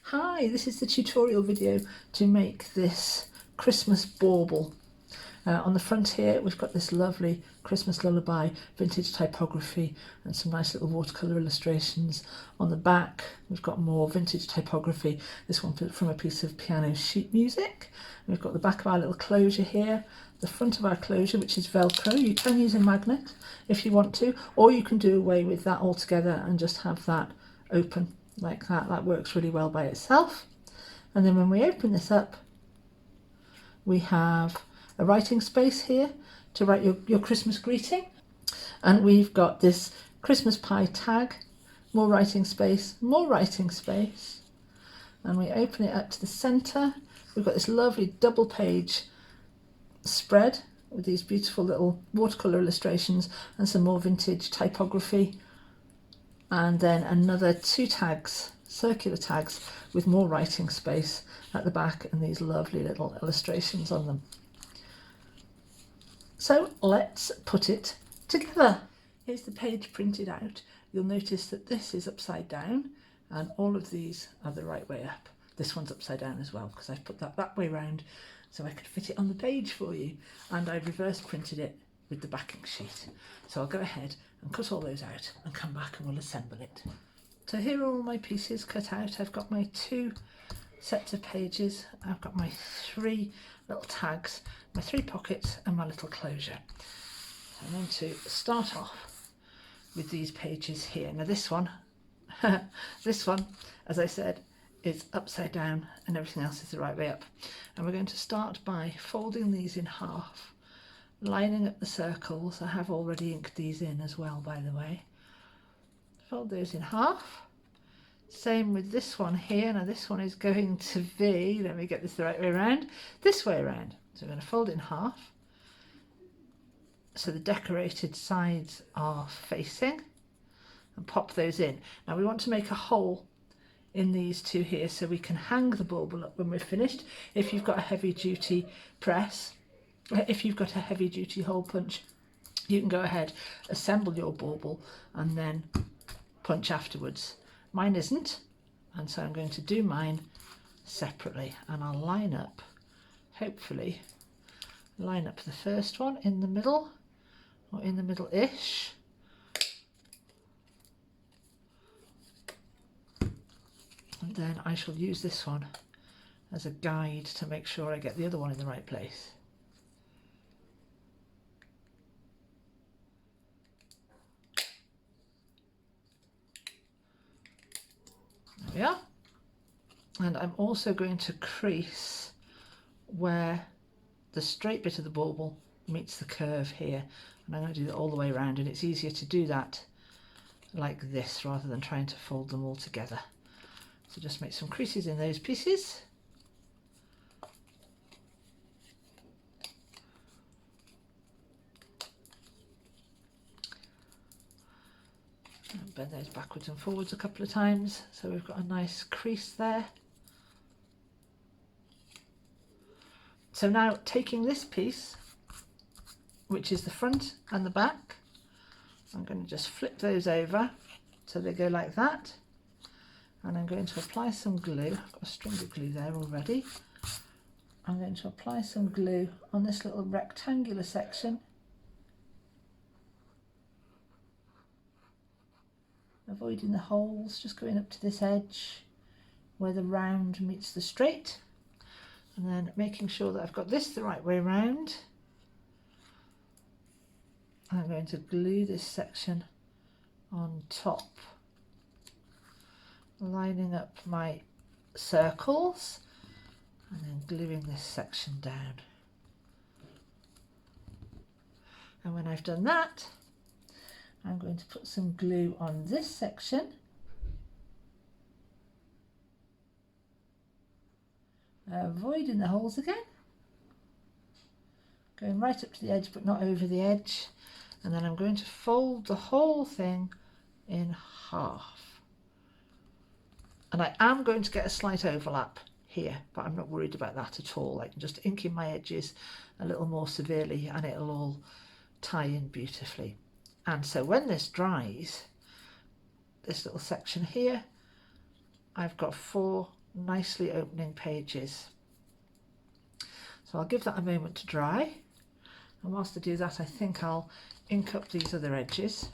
Hi, this is the tutorial video to make this Christmas bauble. On the front here we've got this lovely Christmas lullaby vintage typography and some nice little watercolour illustrations. On the back we've got more vintage typography, this one from a piece of piano sheet music. We've got the back of our little closure here, the front of our closure which is Velcro. You can use a magnet if you want to, or you can do away with that altogether and just have that open like that. That works really well by itself. And then when we open this up, we have a writing space here to write your Christmas greeting. And we've got this Christmas pie tag, more writing space, more writing space. And we open it up to the centre. We've got this lovely double page spread with these beautiful little watercolour illustrations and some more vintage typography. And then another two tags, circular tags, with more writing space at the back and these lovely little illustrations on them. So let's put it together. Here's the page printed out. You'll notice that this is upside down and all of these are the right way up. This one's upside down as well because I've put that way round so I could fit it on the page for you, and I reverse printed it with the backing sheet. So I'll go ahead and cut all those out and come back and we'll assemble it. So here are all my pieces cut out. I've got my two sets of pages, I've got my three little tags, my three pockets and my little closure. So I'm going to start off with these pages here. Now this one, this one, as I said, is upside down and everything else is the right way up. And we're going to start by folding these in half, lining up the circles. I have already inked these in as well, by the way. Fold those in half. Same with this one here. Now this one is going to be, let me get this the right way around, this way around. So I'm going to fold it in half so the decorated sides are facing and pop those in. Now we want to make a hole in these two here so we can hang the bauble up when we're finished. If you've got a heavy duty press, if you've got a heavy duty hole punch, you can go ahead, assemble your bauble and then punch afterwards. Mine isn't, and so I'm going to do mine separately, and I'll line up, hopefully line up the first one in the middle, or in the middle-ish. And then I shall use this one as a guide to make sure I get the other one in the right place. There we are. And I'm also going to crease where the straight bit of the bauble meets the curve here. And I'm going to do that all the way around, and it's easier to do that like this rather than trying to fold them all together. So just make some creases in those pieces. And bend those backwards and forwards a couple of times so we've got a nice crease there. So now taking this piece, which is the front and the back, I'm going to just flip those over so they go like that. And I'm going to apply some glue. I've got a string of glue there already. I'm going to apply some glue on this little rectangular section, avoiding the holes, just going up to this edge where the round meets the straight, and then making sure that I've got this the right way around. I'm going to glue this section on top, lining up my circles and then gluing this section down. And when I've done that, I'm going to put some glue on this section, avoiding the holes again, going right up to the edge but not over the edge, and then I'm going to fold the whole thing in half. And I am going to get a slight overlap here, but I'm not worried about that at all. I can just ink in my edges a little more severely and it'll all tie in beautifully. And so when this dries, this little section here, I've got 4 nicely opening pages. So I'll give that a moment to dry, and whilst I do that I think I'll ink up these other edges.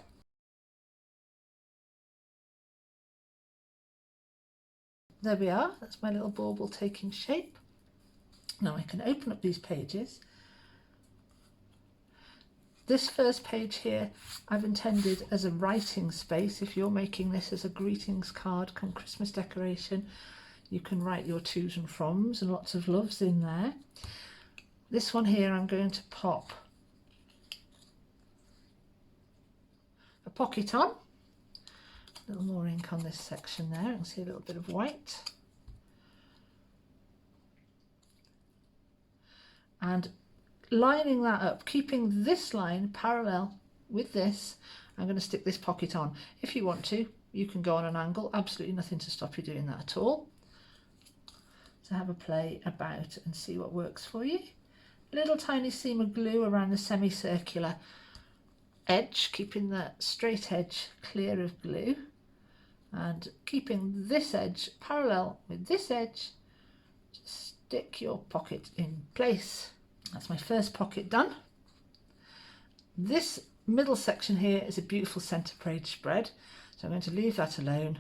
There we are, that's my little bauble taking shape. Now I can open up these pages. This first page here I've intended as a writing space. If you're making this as a greetings card come Christmas decoration, you can write your to's and froms and lots of loves in there. This one here I'm going to pop a pocket on. A little more ink on this section there, I can see a little bit of white. And lining that up, keeping this line parallel with this, I'm going to stick this pocket on. If you want to, you can go on an angle, absolutely nothing to stop you doing that at all. So have a play about and see what works for you. A little tiny seam of glue around the semicircular edge, keeping the straight edge clear of glue, and keeping this edge parallel with this edge. Just stick your pocket in place. That's my first pocket done. This middle section here is a beautiful centre page spread, so I'm going to leave that alone,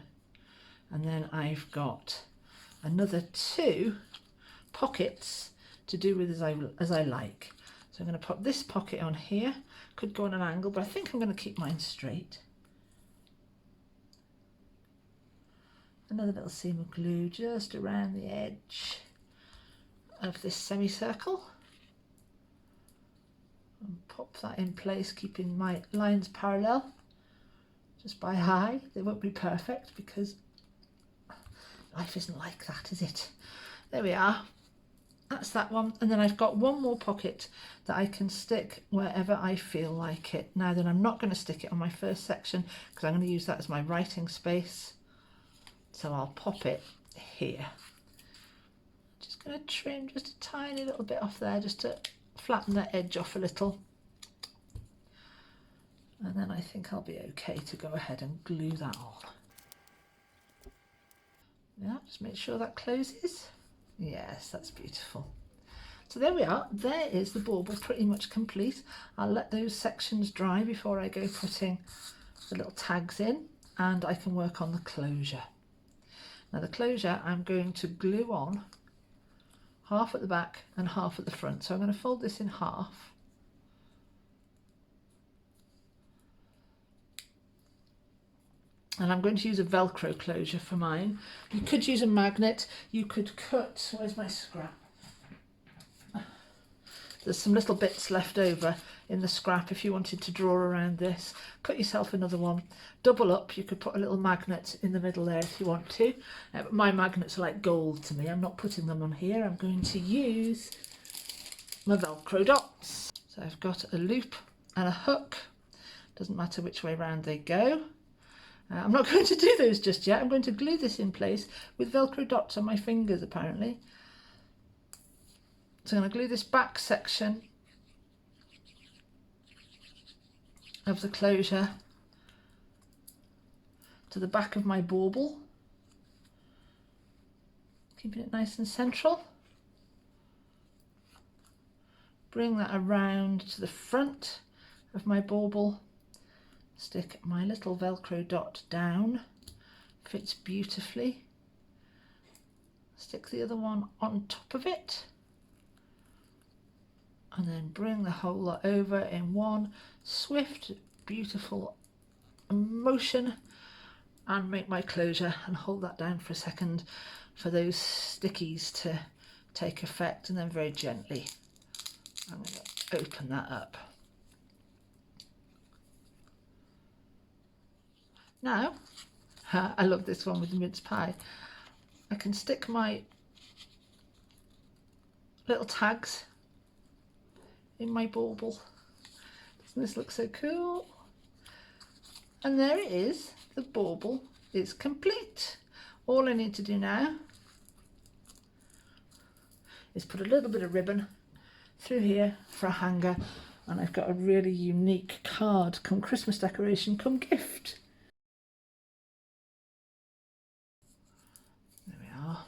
and then I've got another 2 pockets to do with as I like. So I'm going to pop this pocket on here, could go on an angle, but I think I'm going to keep mine straight. Another little seam of glue just around the edge of this semicircle, and pop that in place, keeping my lines parallel just by eye. They won't be perfect because life isn't like that, is it? There we are, that's that one. And then I've got one more pocket that I can stick wherever I feel like it. Now then, I'm not going to stick it on my first section because I'm going to use that as my writing space, so I'll pop it here. Just going to trim just a tiny little bit off there just to flatten that edge off a little, and then I think I'll be okay to go ahead and glue that on. Yeah, just make sure that closes. Yes, that's beautiful. So there we are, there is the bauble pretty much complete. I'll let those sections dry before I go putting the little tags in, and I can work on the closure. Now the closure I'm going to glue on half at the back and half at the front. So I'm going to fold this in half. And I'm going to use a Velcro closure for mine. You could use a magnet, you could cut, where's my scrap? There's some little bits left over in the scrap if you wanted to draw around this. Cut yourself another one, double up, you could put a little magnet in the middle there if you want to. But my magnets are like gold to me, I'm not putting them on here, I'm going to use my Velcro dots. So I've got a loop and a hook, doesn't matter which way round they go. I'm not going to do those just yet, I'm going to glue this in place with Velcro dots on my fingers apparently. So I'm going to glue this back section of the closure to the back of my bauble, keeping it nice and central. Bring that around to the front of my bauble, stick my little Velcro dot down, fits beautifully. Stick the other one on top of it, and then bring the whole lot over in one swift, beautiful motion, and make my closure, and hold that down for a second for those stickies to take effect, and then very gently I'm going to open that up. Now, I love this one with the mince pie. I can stick my little tags in my bauble. Doesn't this look so cool? And there it is, the bauble is complete. All I need to do now is put a little bit of ribbon through here for a hanger, and I've got a really unique card come Christmas decoration come gift. There we are.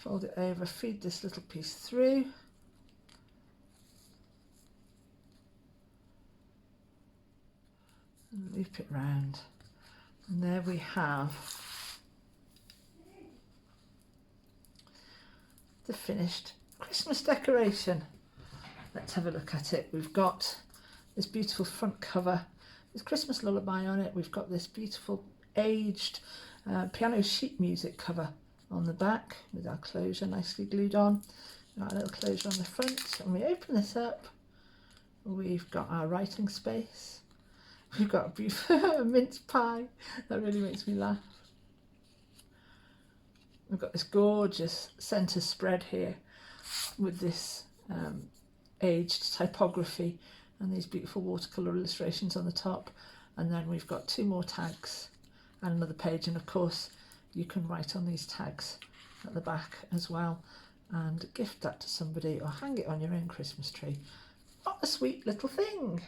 fold it over, feed this little piece through. And loop it round. And there we have the finished Christmas decoration. Let's have a look at it. We've got this beautiful front cover, there's Christmas lullaby on it. We've got this beautiful aged piano sheet music cover on the back with our closure nicely glued on. Got a little closure on the front. And we open this up, we've got our writing space. We've got a beautiful mince pie. That really makes me laugh. We've got this gorgeous centre spread here with this aged typography and these beautiful watercolour illustrations on the top. And then we've got 2 more tags and another page. And of course, you can write on these tags at the back as well and gift that to somebody or hang it on your own Christmas tree. What a sweet little thing.